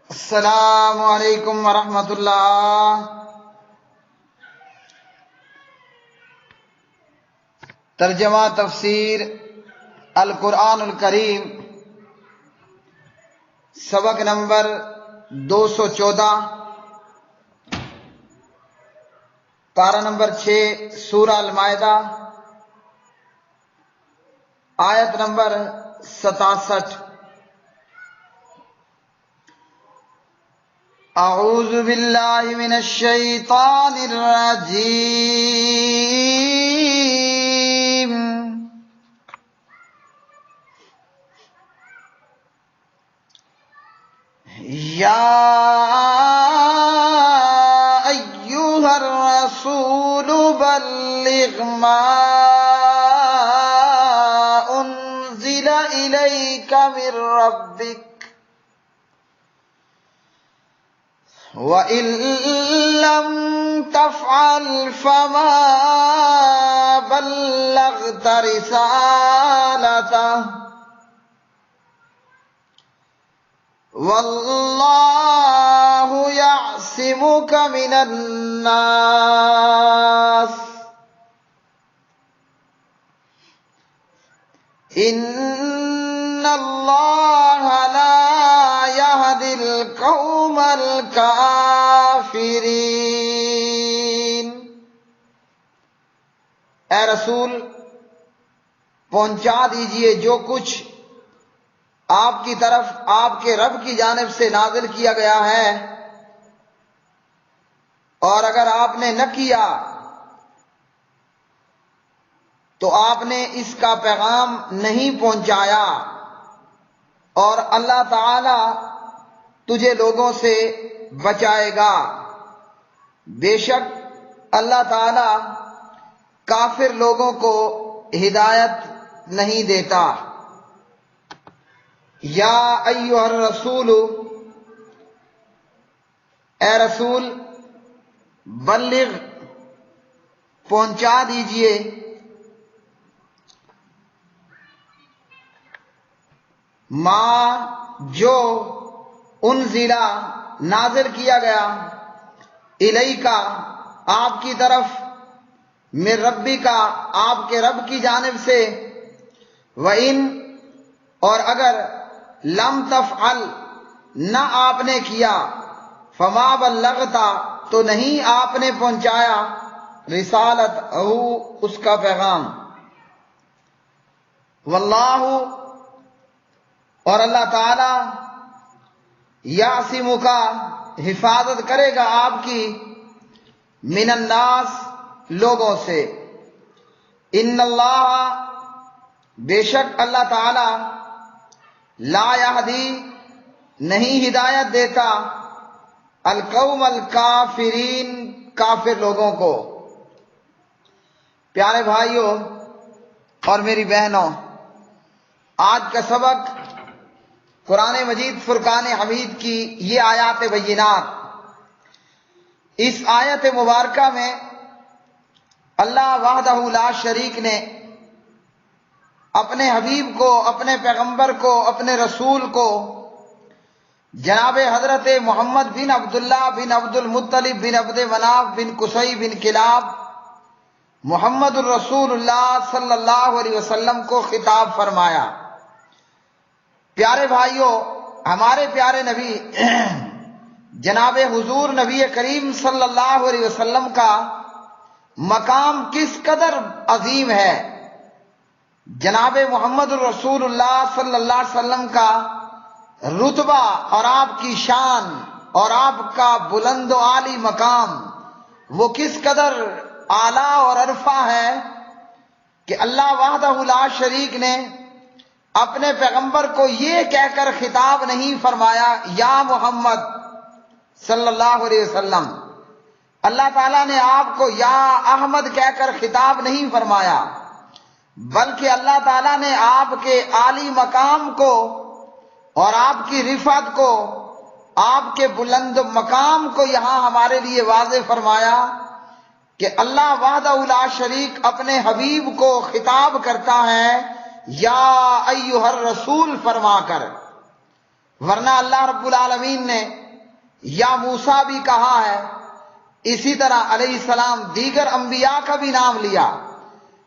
السلام علیکم ورحمۃ اللہ۔ ترجمہ تفسیر القرآن الکریم، سبق نمبر 214، پارہ نمبر 6، سورہ المائدہ، آیت نمبر 67۔ اعوذ باللہ من الشیطان الرجیم۔ یا ایھا الرسول بلغ ما انزل الیک من ربک وَإِن لَّمْ تَفْعَلْ فَمَا بَلَّغْتَ رِسَالَتَهُ وَاللَّهُ يَعْصِمُكَ مِنَ النَّاسِ إِنَّ اللَّهَ لَا يَهْدِي الْقَوْمَ الْكَافِرِينَ۔ اے رسول، پہنچا دیجئے جو کچھ آپ کی طرف آپ کے رب کی جانب سے نازل کیا گیا ہے، اور اگر آپ نے نہ کیا تو آپ نے اس کا پیغام نہیں پہنچایا، اور اللہ تعالی تجھے لوگوں سے بچائے گا۔ بے شک اللہ تعالی کافر لوگوں کو ہدایت نہیں دیتا۔ یا ایھا الرسول، اے رسول، بلغ، پہنچا دیجئے، ما، جو، انزلہ، نازل کیا گیا، الیکا، آپ کی طرف، من ربکا، آپ کے رب کی جانب سے، وَإِن، اور اگر، لم تفعل، نہ آپ نے کیا، فما بلغتا، تو نہیں آپ نے پہنچایا، رسالت، اس کا پیغام، واللہ، اور اللہ تعالی، یعصمک، حفاظت کرے گا آپ کی، من الناس، لوگوں سے، ان اللہ، بے شک اللہ تعالی، لا یہدی، نہیں ہدایت دیتا، القوم الکافرین، کافر لوگوں کو۔ پیارے بھائیوں اور میری بہنوں، آج کا سبق قرآن مجید فرقان حمید کی یہ آیات بینات۔ اس آیت مبارکہ میں اللہ وحدہ لا شریک نے اپنے حبیب کو، اپنے پیغمبر کو، اپنے رسول کو، جناب حضرت محمد بن عبداللہ بن عبد المطلب بن عبد مناف بن قصی بن کلاب، محمد الرسول اللہ صلی اللہ علیہ وسلم کو خطاب فرمایا۔ پیارے بھائیوں، ہمارے پیارے نبی جناب حضور نبی کریم صلی اللہ علیہ وسلم کا مقام کس قدر عظیم ہے۔ جناب محمد الرسول اللہ صلی اللہ علیہ وسلم کا رتبہ اور آپ کی شان اور آپ کا بلند و عالی مقام وہ کس قدر اعلیٰ اور عرفہ ہے کہ اللہ وحدہ لا شریک نے اپنے پیغمبر کو یہ کہہ کر خطاب نہیں فرمایا یا محمد صلی اللہ علیہ وسلم، اللہ تعالیٰ نے آپ کو یا احمد کہہ کر خطاب نہیں فرمایا، بلکہ اللہ تعالیٰ نے آپ کے عالی مقام کو اور آپ کی رفعت کو، آپ کے بلند مقام کو یہاں ہمارے لیے واضح فرمایا کہ اللہ وحدہ لا شریک اپنے حبیب کو خطاب کرتا ہے یا ایھا الرسول فرما کر۔ ورنہ اللہ رب العالمین نے یا موسیٰ بھی کہا ہے، اسی طرح علیہ السلام دیگر انبیاء کا بھی نام لیا،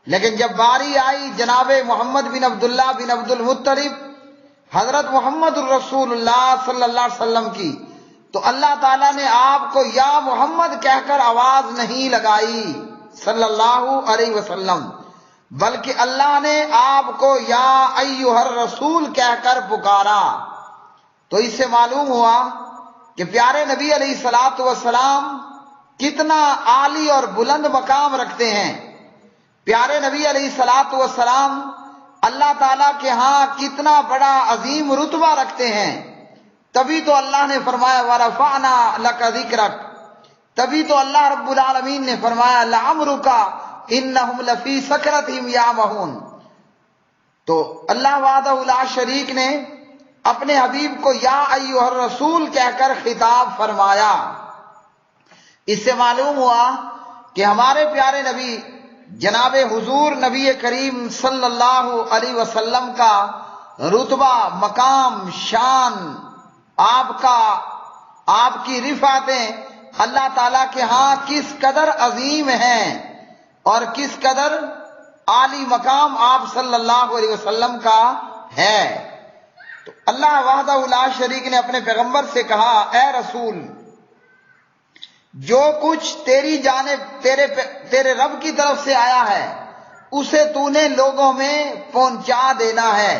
لیکن جب باری آئی جناب محمد بن عبداللہ بن عبد المطلب حضرت محمد الرسول اللہ صلی اللہ علیہ وسلم کی، تو اللہ تعالیٰ نے آپ کو یا محمد کہہ کر آواز نہیں لگائی صلی اللہ علیہ وسلم، بلکہ اللہ نے آپ کو یا ایھا الرسول کہہ کر پکارا۔ تو اس سے معلوم ہوا کہ پیارے نبی علیہ الصلوۃ والسلام کتنا عالی اور بلند مقام رکھتے ہیں۔ پیارے نبی علیہ الصلوۃ والسلام اللہ تعالیٰ کے ہاں کتنا بڑا عظیم رتبہ رکھتے ہیں۔ تبھی تو اللہ نے فرمایا وَرَفَعْنَا لَكَ ذِكْرَكَ، تبھی تو اللہ رب العالمین نے فرمایا لَعَمْرُكَ إِنَّهُمْ لَفِي سَكْرَتِهِمْ يَعْمَهُونَ۔ تو اللہ وحدہ لا شریک نے اپنے حبیب کو یا ایھا الرسول کہہ کر خطاب فرمایا۔ اس سے معلوم ہوا کہ ہمارے پیارے نبی جناب حضور نبی کریم صلی اللہ علیہ وسلم کا رتبہ، مقام، شان، آپ کی رفعتیں اللہ تعالیٰ کے ہاں کس قدر عظیم ہیں اور کس قدر عالی مقام آپ صلی اللہ علیہ وسلم کا ہے۔ تو اللہ وحدہ لا شریک نے اپنے پیغمبر سے کہا، اے رسول، جو کچھ تیری جانب تیرے رب کی طرف سے آیا ہے اسے تو نے لوگوں میں پہنچا دینا ہے۔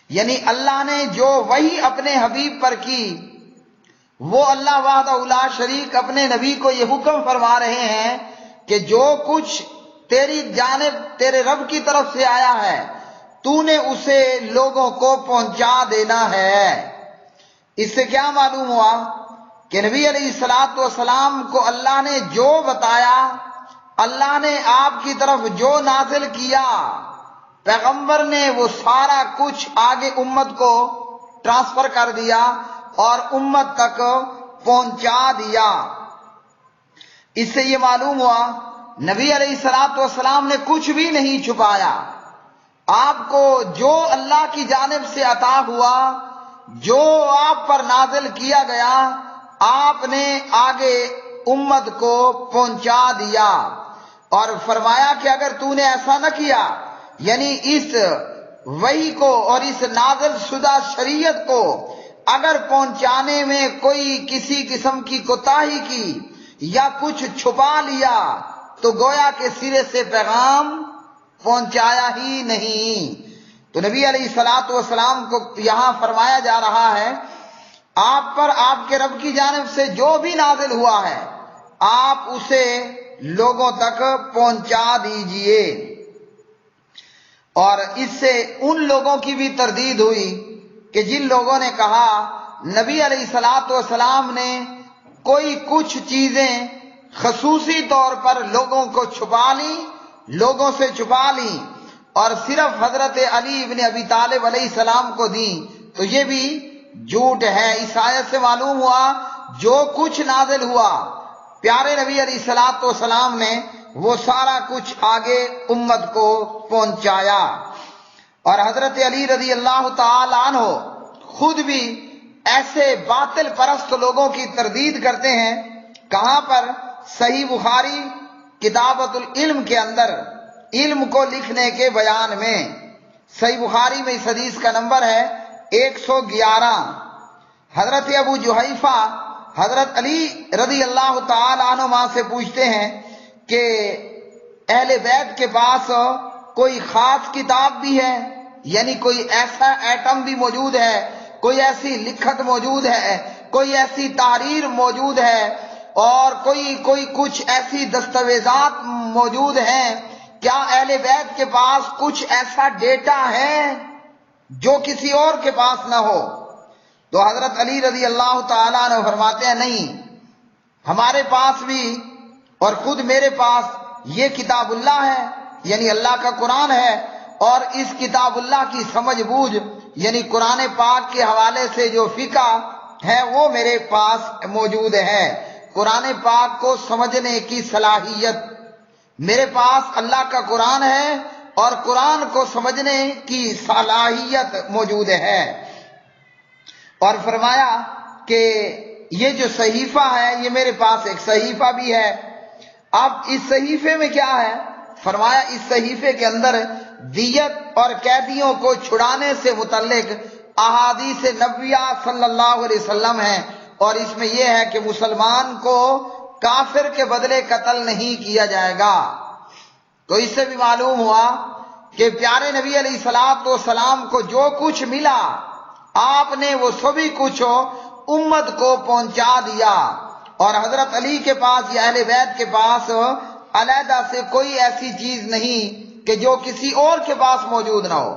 یعنی اللہ نے جو وحی اپنے حبیب پر کی، وہ اللہ وحدہ لا شریک اپنے نبی کو یہ حکم فرما رہے ہیں کہ جو کچھ تیری جانب تیرے رب کی طرف سے آیا ہے تو نے اسے لوگوں کو پہنچا دینا ہے۔ اس سے کیا معلوم ہوا کہ نبی علیہ الصلوۃ والسلام کو اللہ نے جو بتایا، اللہ نے آپ کی طرف جو نازل کیا، پیغمبر نے وہ سارا کچھ آگے امت کو ٹرانسفر کر دیا اور امت تک پہنچا دیا۔ اس سے یہ معلوم ہوا نبی علیہ الصلوۃ والسلام نے کچھ بھی نہیں چھپایا۔ آپ کو جو اللہ کی جانب سے عطا ہوا، جو آپ پر نازل کیا گیا، آپ نے آگے امت کو پہنچا دیا، اور فرمایا کہ اگر تو نے ایسا نہ کیا، یعنی اس وحی کو اور اس نازل شدہ شریعت کو اگر پہنچانے میں کوئی کسی قسم کی کوتاہی کی یا کچھ چھپا لیا تو گویا کہ سرے سے پیغام پہنچایا ہی نہیں۔ تو نبی علیہ الصلوۃ والسلام کو یہاں فرمایا جا رہا ہے، آپ پر آپ کے رب کی جانب سے جو بھی نازل ہوا ہے آپ اسے لوگوں تک پہنچا دیجئے۔ اور اس سے ان لوگوں کی بھی تردید ہوئی کہ جن لوگوں نے کہا نبی علیہ الصلوۃ والسلام نے کوئی کچھ چیزیں خصوصی طور پر لوگوں کو چھپا لی، لوگوں سے چھپا لی اور صرف حضرت علی ابن ابی طالب علیہ السلام کو دی، تو یہ بھی جھوٹ ہے۔ اس آیت سے معلوم ہوا جو کچھ نازل ہوا پیارے نبی علیہ الصلوۃ والسلام نے وہ سارا کچھ آگے امت کو پہنچایا۔ اور حضرت علی رضی اللہ تعالی عنہ خود بھی ایسے باطل پرست لوگوں کی تردید کرتے ہیں۔ کہاں پر؟ صحیح بخاری کتابۃ العلم کے اندر، علم کو لکھنے کے بیان میں۔ صحیح بخاری میں اس حدیث کا نمبر ہے 111۔ حضرت ابو جحیفہ حضرت علی رضی اللہ تعالی عنہ سے پوچھتے ہیں کہ اہل بیت کے پاس کوئی خاص کتاب بھی ہے، یعنی کوئی ایسا ایٹم بھی موجود ہے، کوئی ایسی لکھت موجود ہے، کوئی ایسی تحریر موجود ہے اور کوئی کچھ ایسی دستاویزات موجود ہیں، کیا اہل بیت کے پاس کچھ ایسا ڈیٹا ہے جو کسی اور کے پاس نہ ہو؟ تو حضرت علی رضی اللہ تعالیٰ عنہ فرماتے ہیں نہیں، ہمارے پاس بھی اور خود میرے پاس یہ کتاب اللہ ہے، یعنی اللہ کا قرآن ہے، اور اس کتاب اللہ کی سمجھ بوجھ یعنی قرآن پاک کے حوالے سے جو فقہ ہے وہ میرے پاس موجود ہے۔ قرآن پاک کو سمجھنے کی صلاحیت میرے پاس اللہ کا قرآن ہے اور قرآن کو سمجھنے کی صلاحیت موجود ہے۔ اور فرمایا کہ یہ جو صحیفہ ہے یہ میرے پاس ایک صحیفہ بھی ہے. اب اس صحیفے میں کیا ہے؟ فرمایا اس صحیفے کے اندر دیت اور قیدیوں کو چھڑانے سے متعلق احادیث نبویہ صلی اللہ علیہ وسلم ہیں، اور اس میں یہ ہے کہ مسلمان کو کافر کے بدلے قتل نہیں کیا جائے گا. تو اس سے بھی معلوم ہوا کہ پیارے نبی علیہ الصلوۃ والسلام کو جو کچھ ملا آپ نے وہ سبھی کچھ امت کو پہنچا دیا، اور حضرت علی کے پاس یا اہل بیت کے پاس علیحدہ سے کوئی ایسی چیز نہیں کہ جو کسی اور کے پاس موجود نہ ہو.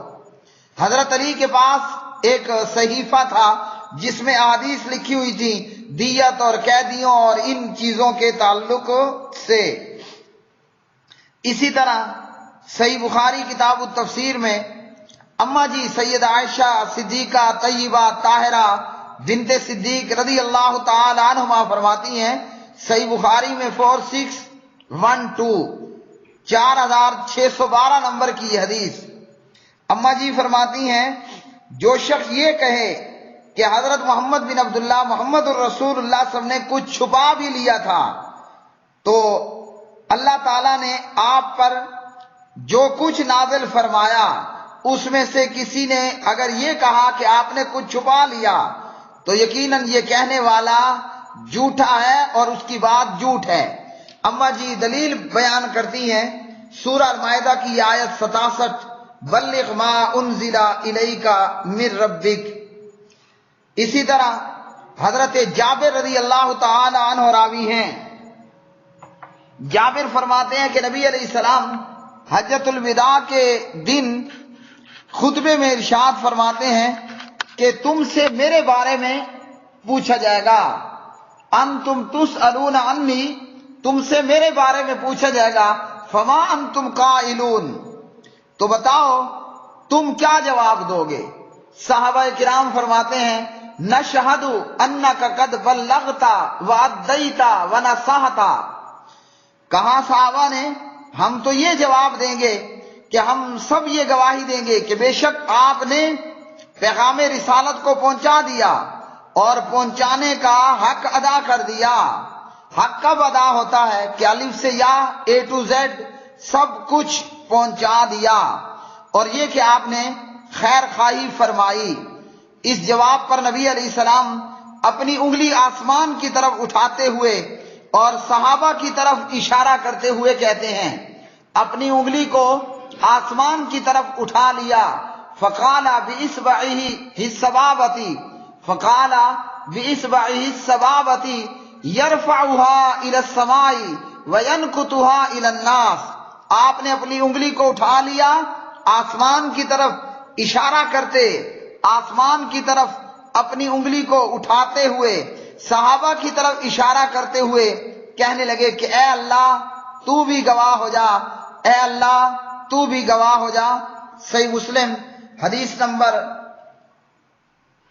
حضرت علی کے پاس ایک صحیفہ تھا جس میں احادیث لکھی ہوئی تھی دیت اور قیدیوں اور ان چیزوں کے تعلق سے. اسی طرح صحیح بخاری کتاب التفسیر میں اماں جی سید عائشہ صدیقہ طیبہ طاہرہ بنت صدیق رضی اللہ تعالی عنہما فرماتی ہیں، صحیح بخاری میں 4612 4612 نمبر کی یہ حدیث. اماں جی فرماتی ہیں جو شخص یہ کہے کہ حضرت محمد بن عبداللہ محمد الرسول اللہ صلی اللہ علیہ وسلم نے کچھ چھپا بھی لیا تھا، تو اللہ تعالیٰ نے آپ پر جو کچھ نازل فرمایا اس میں سے کسی نے اگر یہ کہا کہ آپ نے کچھ چھپا لیا تو یقیناً یہ کہنے والا جھوٹا ہے اور اس کی بات جھوٹ ہے. اماں جی دلیل بیان کرتی ہیں سورہ المائدہ کی آیت 67 بلغ ما انزل الیک من ربک. اسی طرح حضرت جابر رضی اللہ تعالی عنہ راوی ہیں، جابر فرماتے ہیں کہ نبی علیہ السلام حجۃ الوداع کے دن خطبے میں ارشاد فرماتے ہیں کہ تم سے میرے بارے میں پوچھا جائے گا، انتم تسألون عنی، تم سے میرے بارے میں پوچھا جائے گا، فما انتم قائلون، تو بتاؤ تم کیا جواب دو گے؟ صحابہ کرام فرماتے ہیں نشہد انک قد بلغت وادیت ونصحت. کہا صحابہ نے ہم تو یہ جواب دیں گے کہ ہم سب یہ گواہی دیں گے کہ بے شک آپ نے پیغام رسالت کو پہنچا دیا اور پہنچانے کا حق ادا کر دیا. حق کب ادا ہوتا ہے کہ الف سے یا A to Z سب کچھ پہنچا دیا، اور یہ کہ آپ نے خیر خواہی فرمائی. اس جواب پر نبی علیہ السلام اپنی انگلی آسمان کی طرف اٹھاتے ہوئے اور صحابہ کی طرف اشارہ کرتے ہوئے کہتے ہیں، اپنی انگلی کو آسمان کی طرف اٹھا لیا، فقال باصبعہ السبابۃ فقال باصبعہ السبابۃ یرفعها الى السماء وینکتها الى الناس. آپ نے اپنی انگلی کو اٹھا لیا آسمان کی طرف اشارہ کرتے، آسمان کی طرف اپنی انگلی کو اٹھاتے ہوئے صحابہ کی طرف اشارہ کرتے ہوئے کہنے لگے کہ اے اللہ تو بھی گواہ ہو جا، اے اللہ تو بھی گواہ ہو جا. صحیح مسلم حدیث نمبر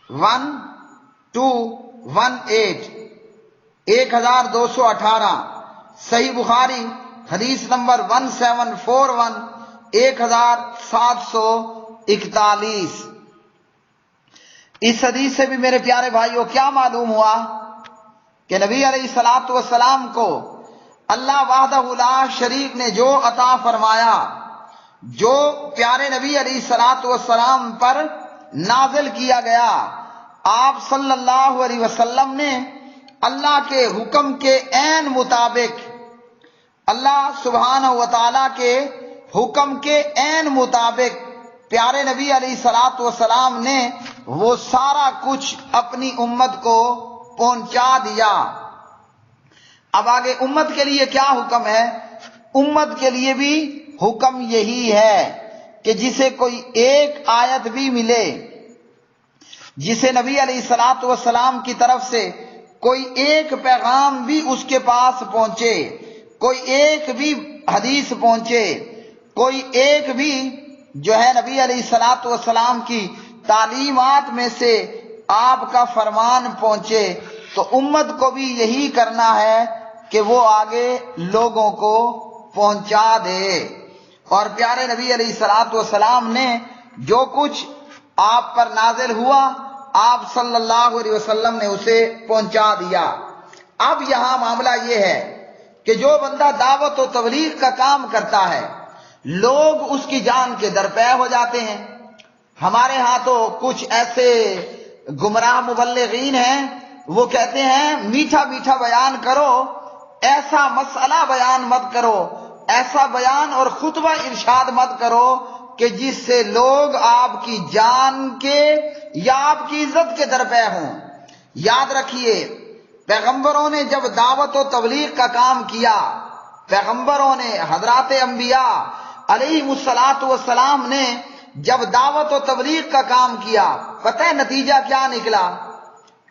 1218 صحیح بخاری حدیث نمبر 1741 1741. اس حدیث سے بھی میرے پیارے بھائیوں کیا معلوم ہوا کہ نبی علیہ الصلوۃ والسلام کو اللہ وحدہ لا شریک نے جو عطا فرمایا، جو پیارے نبی علیہ الصلوۃ والسلام پر نازل کیا گیا، آپ صلی اللہ علیہ وسلم نے اللہ کے حکم کے عین مطابق، اللہ سبحانہ و تعالی کے حکم کے عین مطابق پیارے نبی علیہ الصلوۃ والسلام نے وہ سارا کچھ اپنی امت کو پہنچا دیا. اب آگے امت کے لیے کیا حکم ہے؟ امت کے لیے بھی حکم یہی ہے کہ جسے کوئی ایک آیت بھی ملے، جسے نبی علیہ الصلوۃ والسلام کی طرف سے کوئی ایک پیغام بھی اس کے پاس پہنچے، کوئی ایک بھی حدیث پہنچے، کوئی ایک بھی جو ہے نبی علیہ الصلوۃ والسلام کی تعلیمات میں سے آپ کا فرمان پہنچے، تو امت کو بھی یہی کرنا ہے کہ وہ آگے لوگوں کو پہنچا دے. اور پیارے نبی علیہ الصلوۃ والسلام نے جو کچھ آپ پر نازل ہوا آپ صلی اللہ علیہ وسلم نے اسے پہنچا دیا۔ اب یہاں معاملہ یہ ہے کہ جو بندہ دعوت و تبلیغ کا کام کرتا ہے لوگ اس کی جان کے درپے ہو جاتے ہیں۔ ہمارے ہاں تو کچھ ایسے گمراہ مبلغین ہیں، وہ کہتے ہیں میٹھا میٹھا بیان کرو، ایسا مسئلہ بیان مت کرو، ایسا بیان اور خطبہ ارشاد مت کرو کہ جس سے لوگ آپ کی جان کے یا آپ کی عزت کے درپے ہوں۔ یاد رکھیے، پیغمبروں نے جب دعوت و تبلیغ کا کام کیا، پیغمبروں نے، حضرات انبیاء علیہم الصلاۃ والسلام نے جب دعوت و تبلیغ کا کام کیا، پتہ ہے نتیجہ کیا نکلا؟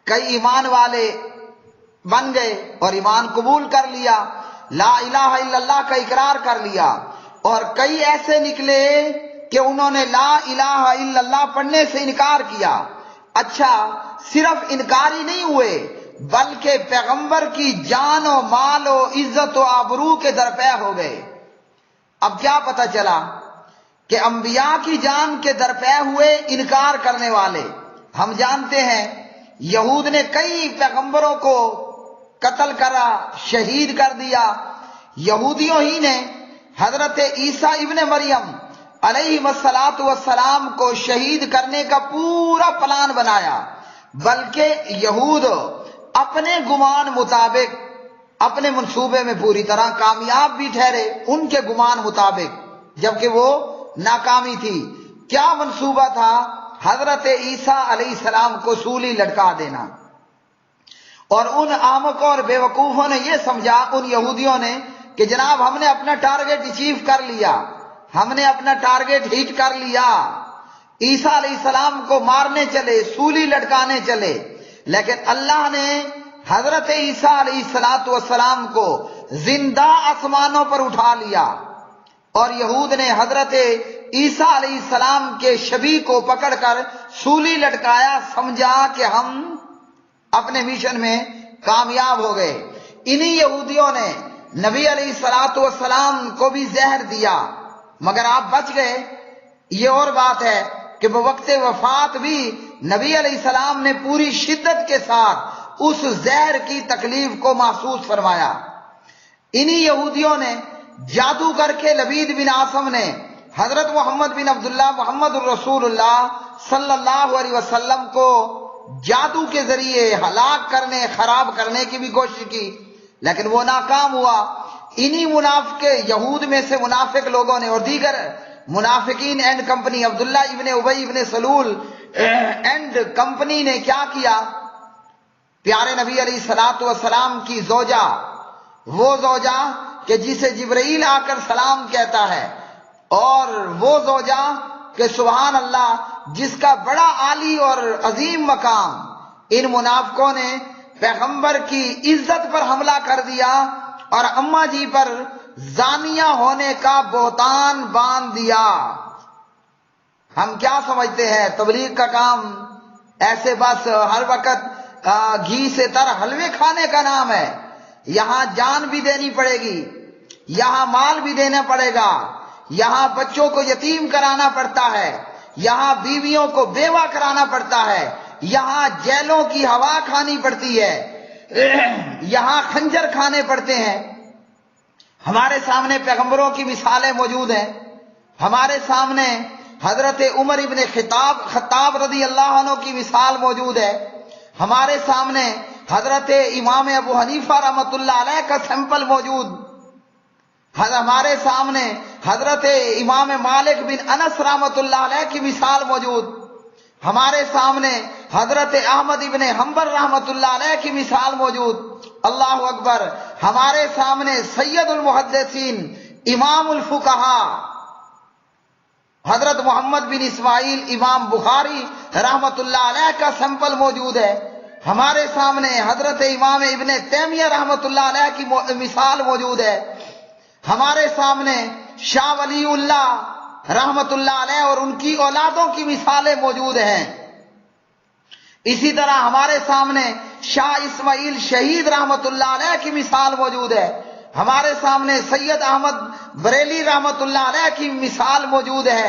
کئی ایمان والے بن گئے اور ایمان قبول کر لیا، لا الہ الا اللہ کا اقرار کر لیا، اور کئی ایسے نکلے کہ انہوں نے لا الہ الا اللہ پڑھنے سے انکار کیا۔ اچھا، صرف انکار ہی نہیں ہوئے بلکہ پیغمبر کی جان و مال و عزت و آبرو کے درپے ہو گئے۔ اب کیا پتہ چلا کہ انبیاء کی جان کے درپے ہوئے انکار کرنے والے۔ ہم جانتے ہیں یہود نے کئی پیغمبروں کو قتل کرا، شہید کر دیا۔ یہودیوں ہی نے حضرت عیسیٰ ابن مریم علیہ الصلاۃ والسلام کو شہید کرنے کا پورا پلان بنایا، بلکہ یہود اپنے گمان مطابق اپنے منصوبے میں پوری طرح کامیاب بھی ٹھہرے، ان کے گمان مطابق، جبکہ وہ ناکامی تھی۔ کیا منصوبہ تھا؟ حضرت عیسیٰ علیہ السلام کو سولی لٹکا دینا۔ اور ان احمقوں اور بیوقوفوں نے یہ سمجھا، ان یہودیوں نے، کہ جناب ہم نے اپنا ٹارگٹ اچیو کر لیا، ہم نے اپنا ٹارگٹ ہٹ کر لیا، عیسیٰ علیہ السلام کو مارنے چلے، سولی لٹکانے چلے، لیکن اللہ نے حضرت عیسیٰ علیہ السلام کو زندہ آسمانوں پر اٹھا لیا، اور یہود نے حضرت عیسیٰ علیہ السلام کے شبیہ کو پکڑ کر سولی لٹکایا، سمجھا کہ ہم اپنے مشن میں کامیاب ہو گئے۔ انہی یہودیوں نے نبی علیہ السلام کو بھی زہر دیا، مگر آپ بچ گئے۔ یہ اور بات ہے کہ بوقت وفات بھی نبی علیہ السلام نے پوری شدت کے ساتھ اس زہر کی تکلیف کو محسوس فرمایا۔ انہی یہودیوں نے جادو کر کے لبید بن عاصم نے حضرت محمد بن عبداللہ محمد الرسول اللہ صلی اللہ علیہ وسلم کو جادو کے ذریعے ہلاک کرنے، خراب کرنے کی بھی کوشش کی، لیکن وہ ناکام ہوا۔ انہی منافق یہود میں سے منافق لوگوں نے اور دیگر منافقین اینڈ کمپنی، عبداللہ ابن ابی ابن سلول اینڈ کمپنی نے کیا کیا؟ پیارے نبی علیہ الصلوۃ والسلام کی زوجہ، وہ زوجہ کہ جسے جبرائیل آ کر سلام کہتا ہے، اور وہ زوجہ کہ سبحان اللہ جس کا بڑا عالی اور عظیم مقام، ان منافقوں نے پیغمبر کی عزت پر حملہ کر دیا اور اماں جی پر زانیہ ہونے کا بہتان باندھ دیا۔ ہم کیا سمجھتے ہیں تبلیغ کا کام ایسے بس ہر وقت گھی سے تر حلوے کھانے کا نام ہے؟ یہاں جان بھی دینی پڑے گی، یہاں مال بھی دینا پڑے گا، یہاں بچوں کو یتیم کرانا پڑتا ہے، یہاں بیویوں کو بیوہ کرانا پڑتا ہے، یہاں جیلوں کی ہوا کھانی پڑتی ہے، یہاں خنجر کھانے پڑتے ہیں۔ ہمارے سامنے پیغمبروں کی مثالیں موجود ہیں، ہمارے سامنے حضرت عمر ابن خطاب رضی اللہ عنہ کی مثال موجود ہے، ہمارے سامنے حضرت امام ابو حنیفہ رحمۃ اللہ علیہ کا سیمپل موجود، ہمارے سامنے حضرت امام مالک بن انس رحمۃ اللہ علیہ کی مثال موجود، ہمارے سامنے حضرت احمد ابن حنبل رحمۃ اللہ علیہ کی مثال موجود۔ اللہ اکبر! ہمارے سامنے سید المحدثین امام الفقہاء حضرت محمد بن اسماعیل امام بخاری رحمۃ اللہ علیہ کا سیمپل موجود ہے، ہمارے سامنے حضرت امام ابن تیمیہ رحمۃ اللہ علیہ کی مثال موجود ہے، ہمارے سامنے شاہ ولی اللہ رحمت اللہ علیہ اور ان کی اولادوں کی مثالیں موجود ہیں۔ اسی طرح ہمارے سامنے شاہ اسماعیل شہید رحمت اللہ علیہ کی مثال موجود ہے، ہمارے سامنے سید احمد بریلی رحمت اللہ علیہ کی مثال موجود ہے،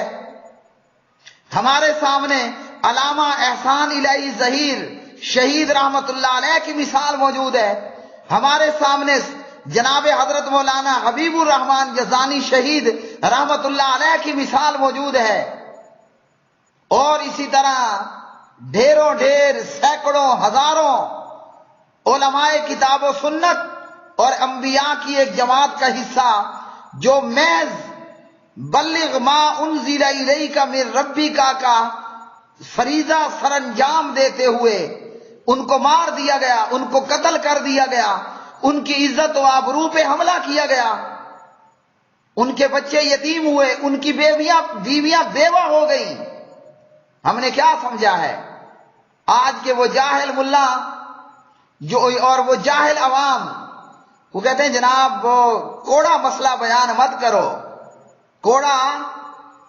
ہمارے سامنے علامہ احسان الہی ظہیر شہید رحمت اللہ علیہ کی مثال موجود ہے، ہمارے سامنے جناب حضرت مولانا حبیب الرحمان جزانی شہید رحمت اللہ علیہ کی مثال موجود ہے، اور اسی طرح ڈھیروں ڈھیر سینکڑوں ہزاروں علماء کتاب و سنت اور انبیاء کی ایک جماعت کا حصہ جو محض بلغ ما انزل الیک من ربک کا فریضہ سر انجام دیتے ہوئے ان کو مار دیا گیا، ان کو قتل کر دیا گیا، ان کی عزت و آبرو پہ حملہ کیا گیا، ان کے بچے یتیم ہوئے، ان کی بیویاں بیوہ ہو گئی۔ ہم نے کیا سمجھا ہے؟ آج کے وہ جاہل ملا اور وہ جاہل عوام وہ کہتے ہیں جناب وہ کوڑا مسئلہ بیان مت کرو،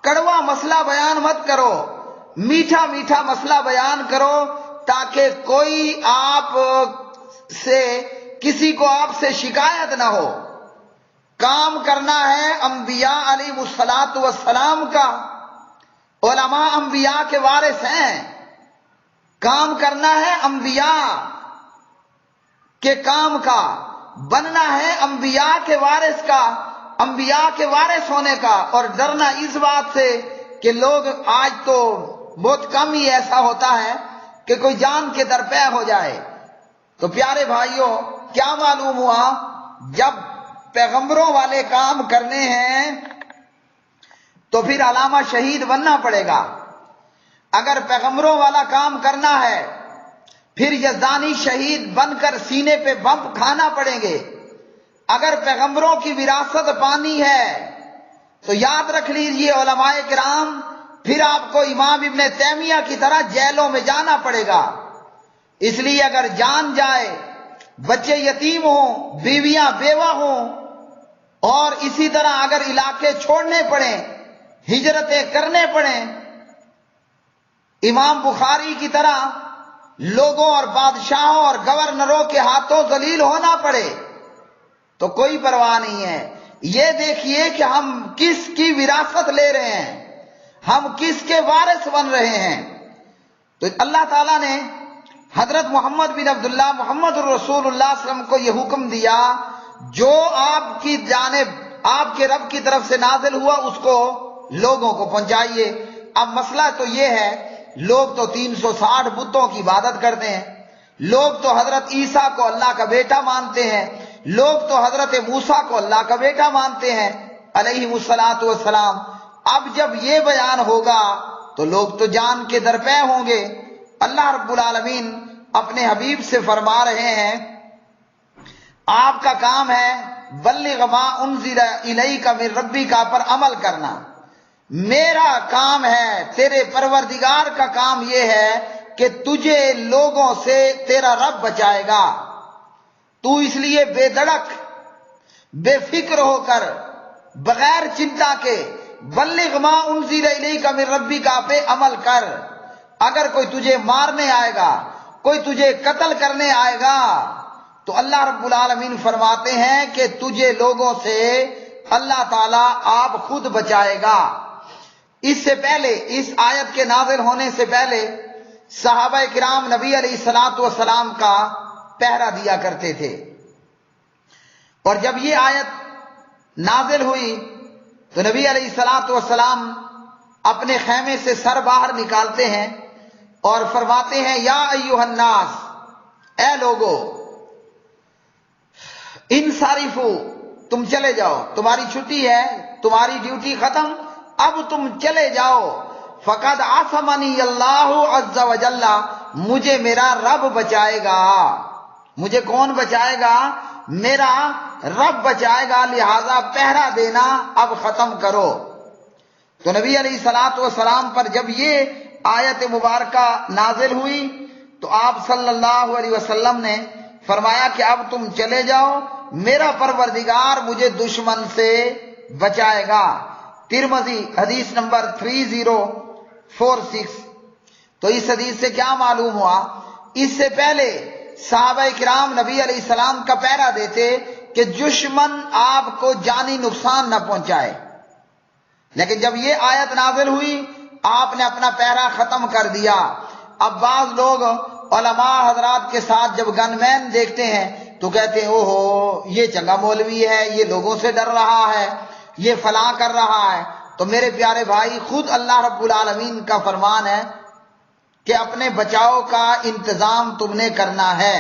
کڑوا مسئلہ بیان مت کرو، میٹھا میٹھا مسئلہ بیان کرو تاکہ کوئی کسی کو آپ سے شکایت نہ ہو۔ کام کرنا ہے انبیاء علیہ الصلوۃ والسلام کا، علماء انبیاء کے وارث ہیں، کام کرنا ہے انبیاء کے کام کا، بننا ہے انبیاء کے وارث کا، انبیاء کے وارث ہونے کا، اور ڈرنا اس بات سے کہ لوگ آج تو بہت کم ہی ایسا ہوتا ہے کہ کوئی جان کے درپے ہو جائے۔ تو پیارے بھائیوں، کیا معلوم ہوا؟ جب پیغمبروں والے کام کرنے ہیں تو پھر علامہ شہید بننا پڑے گا۔ اگر پیغمبروں والا کام کرنا ہے پھر یزدانی شہید بن کر سینے پہ بم کھانا پڑیں گے۔ اگر پیغمبروں کی وراثت پانی ہے تو یاد رکھ لیجئے علماء کرام، پھر آپ کو امام ابن تیمیہ کی طرح جیلوں میں جانا پڑے گا۔ اس لیے اگر جان جائے، بچے یتیم ہوں، بیویاں بیوہ ہوں، اور اسی طرح اگر علاقے چھوڑنے پڑیں، ہجرتیں کرنے پڑیں، امام بخاری کی طرح لوگوں اور بادشاہوں اور گورنروں کے ہاتھوں ذلیل ہونا پڑے تو کوئی پرواہ نہیں ہے۔ یہ دیکھیے کہ ہم کس کی وراثت لے رہے ہیں، ہم کس کے وارث بن رہے ہیں۔ تو اللہ تعالیٰ نے حضرت محمد بن عبداللہ محمد الرسول اللہ صلی اللہ علیہ وسلم کو یہ حکم دیا، جو آپ کی جانب آپ کے رب کی طرف سے نازل ہوا اس کو لوگوں کو پہنچائیے۔ اب مسئلہ تو یہ ہے، لوگ تو 360 بتوں کی عبادت کرتے ہیں، لوگ تو حضرت عیسیٰ کو اللہ کا بیٹا مانتے ہیں، لوگ تو حضرت موسیٰ کو اللہ کا بیٹا مانتے ہیں علیہ الصلوۃ والسلام۔ اب جب یہ بیان ہوگا تو لوگ تو جان کے درپے ہوں گے۔ اللہ رب العالمین اپنے حبیب سے فرما رہے ہیں، آپ کا کام ہے بلغ ما انزل الیک من ربک پر عمل کرنا، میرا کام ہے، تیرے پروردگار کا کام یہ ہے کہ تجھے لوگوں سے تیرا رب بچائے گا۔ تو اس لیے بے دڑک بے فکر ہو کر بغیر چنتا کے بلغ ما انزل الیک من ربک پہ عمل کر۔ اگر کوئی تجھے مارنے آئے گا، کوئی تجھے قتل کرنے آئے گا تو اللہ رب العالمین فرماتے ہیں کہ تجھے لوگوں سے اللہ تعالیٰ آپ خود بچائے گا۔ اس سے پہلے، اس آیت کے نازل ہونے سے پہلے صحابہ کرام نبی علیہ الصلوۃ والسلام کا پہرا دیا کرتے تھے، اور جب یہ آیت نازل ہوئی تو نبی علیہ الصلوۃ والسلام اپنے خیمے سے سر باہر نکالتے ہیں اور فرماتے ہیں، یا ایھا الناس، اے لوگو، انصرفو، تم چلے جاؤ، تمہاری چھٹی ہے، تمہاری ڈیوٹی ختم، اب تم چلے جاؤ۔ فقد عصمنی اللہ عز وجل، مجھے میرا رب بچائے گا۔ مجھے کون بچائے گا؟ میرا رب بچائے گا، لہذا پہرا دینا اب ختم کرو۔ تو نبی علیہ الصلوۃ والسلام پر جب یہ آیت مبارکہ نازل ہوئی تو آپ صلی اللہ علیہ وسلم نے فرمایا کہ اب تم چلے جاؤ، میرا پروردگار مجھے دشمن سے بچائے گا۔ ترمذی حدیث نمبر 3046۔ تو اس حدیث سے کیا معلوم ہوا؟ اس سے پہلے صحابہ کرام نبی علیہ السلام کا پہرا دیتے کہ دشمن آپ کو جانی نقصان نہ پہنچائے، لیکن جب یہ آیت نازل ہوئی آپ نے اپنا پہرا ختم کر دیا۔ اب بعض لوگ علماء حضرات کے ساتھ جب گن مین دیکھتے ہیں تو کہتے ہیں اوہو یہ چنگا مولوی ہے، یہ لوگوں سے ڈر رہا ہے، یہ فلاں کر رہا ہے۔ تو میرے پیارے بھائی، خود اللہ رب العالمین کا فرمان ہے کہ اپنے بچاؤ کا انتظام تم نے کرنا ہے۔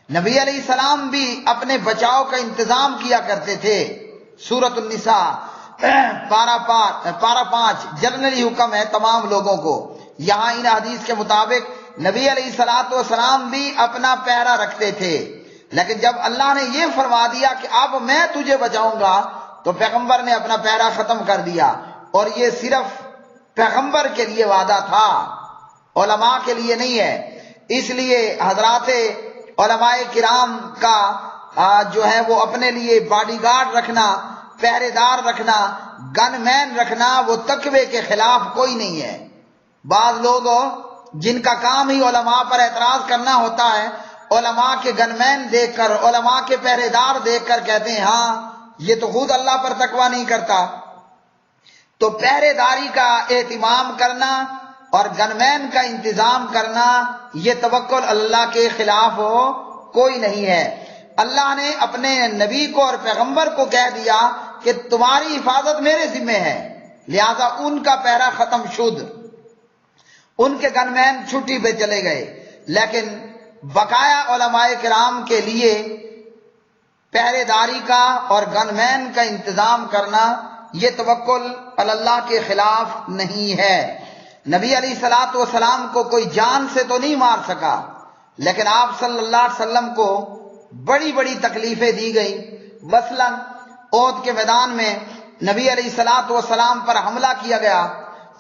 نبی علیہ السلام بھی اپنے بچاؤ کا انتظام کیا کرتے تھے۔ سورۃ النساء پارہ 5 جنرلی حکم ہے تمام لوگوں کو۔ یہاں ان حدیث کے مطابق نبی علیہ السلام بھی اپنا پہرا رکھتے تھے، لیکن جب اللہ نے یہ فرما دیا کہ اب میں تجھے بچاؤں گا تو پیغمبر نے اپنا پہرا ختم کر دیا۔ اور یہ صرف پیغمبر کے لیے وعدہ تھا، علماء کے لیے نہیں ہے۔ اس لیے حضرات علماء کرام کا جو ہے وہ اپنے لیے باڈی گارڈ رکھنا، پہرے دار رکھنا، گن مین رکھنا، وہ تقوی کے خلاف کوئی نہیں ہے۔ بعض لوگ جن کا کام ہی علماء پر اعتراض کرنا ہوتا ہے، علماء کے گن مین دیکھ کر، علماء کے پہرے دار دیکھ کر کہتے ہیں ہاں یہ تو خود اللہ پر تقوی نہیں کرتا۔ تو پہرے داری کا اہتمام کرنا اور گن مین کا انتظام کرنا یہ توکل اللہ کے خلاف کوئی نہیں ہے۔ اللہ نے اپنے نبی کو اور پیغمبر کو کہہ دیا کہ تمہاری حفاظت میرے ذمہ ہے، لہذا ان کا پہرا ختم شد، ان کے گن مین چھٹی پہ چلے گئے۔ لیکن بقایا علماء کرام کے لیے پہرے داری کا اور گن مین کا انتظام کرنا یہ توکل اللہ کے خلاف نہیں ہے۔ نبی علیہ السلام کو کوئی جان سے تو نہیں مار سکا، لیکن آپ صلی اللہ علیہ وسلم کو بڑی بڑی تکلیفیں دی گئی۔ مثلا احد کے میدان میں نبی علیہ السلام پر حملہ کیا گیا،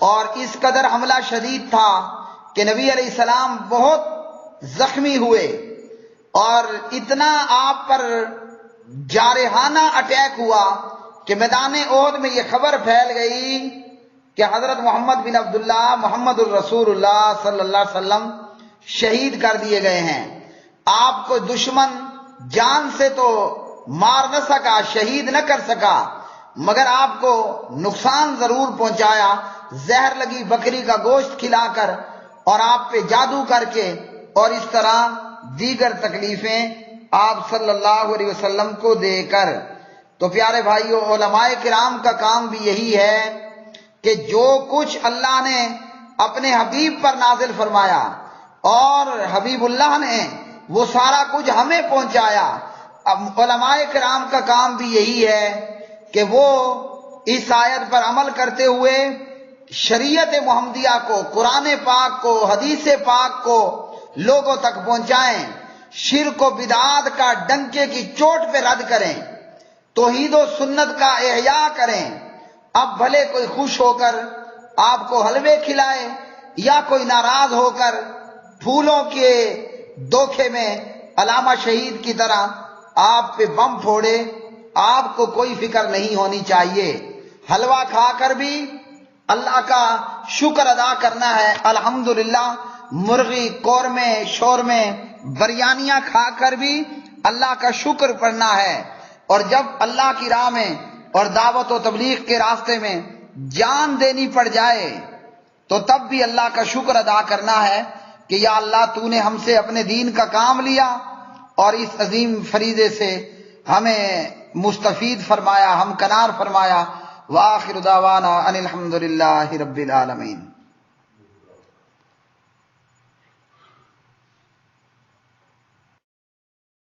اور اس قدر حملہ شدید تھا کہ نبی علیہ السلام بہت زخمی ہوئے، اور اتنا آپ پر جارحانہ اٹیک ہوا کہ میدان احد میں یہ خبر پھیل گئی کہ حضرت محمد بن عبداللہ محمد الرسول اللہ صلی اللہ علیہ وسلم شہید کر دیے گئے ہیں۔ آپ کو دشمن جان سے تو مار نہ سکا، شہید نہ کر سکا، مگر آپ کو نقصان ضرور پہنچایا، زہر لگی بکری کا گوشت کھلا کر اور آپ پہ جادو کر کے، اور اس طرح دیگر تکلیفیں آپ صلی اللہ علیہ وسلم کو دے کر۔ تو پیارے بھائیو، علماء کرام کا کام بھی یہی ہے کہ جو کچھ اللہ نے اپنے حبیب پر نازل فرمایا اور حبیب اللہ نے وہ سارا کچھ ہمیں پہنچایا، اب علماء کرام کا کام بھی یہی ہے کہ وہ اس آیت پر عمل کرتے ہوئے شریعت محمدیہ کو، قرآن پاک کو، حدیث پاک کو لوگوں تک پہنچائیں، شرک و بدعات کا ڈنکے کی چوٹ پہ رد کریں، توحید و سنت کا احیاء کریں۔ اب بھلے کوئی خوش ہو کر آپ کو حلوے کھلائے یا کوئی ناراض ہو کر پھولوں کے دھوکے میں علامہ شہید کی طرح آپ پہ بم پھوڑے، آپ کو کوئی فکر نہیں ہونی چاہیے۔ حلوہ کھا کر بھی اللہ کا شکر ادا کرنا ہے، الحمدللہ۔ مرغی، قورمے، شورمے، بریانیاں کھا کر بھی اللہ کا شکر پڑھنا ہے۔ اور جب اللہ کی راہ میں اور دعوت و تبلیغ کے راستے میں جان دینی پڑ جائے تو تب بھی اللہ کا شکر ادا کرنا ہے کہ یا اللہ تو نے ہم سے اپنے دین کا کام لیا اور اس عظیم فریضے سے ہمیں مستفید فرمایا، ہم کنار فرمایا۔ وآخر دعوانا ان الحمد للہ رب العالمین۔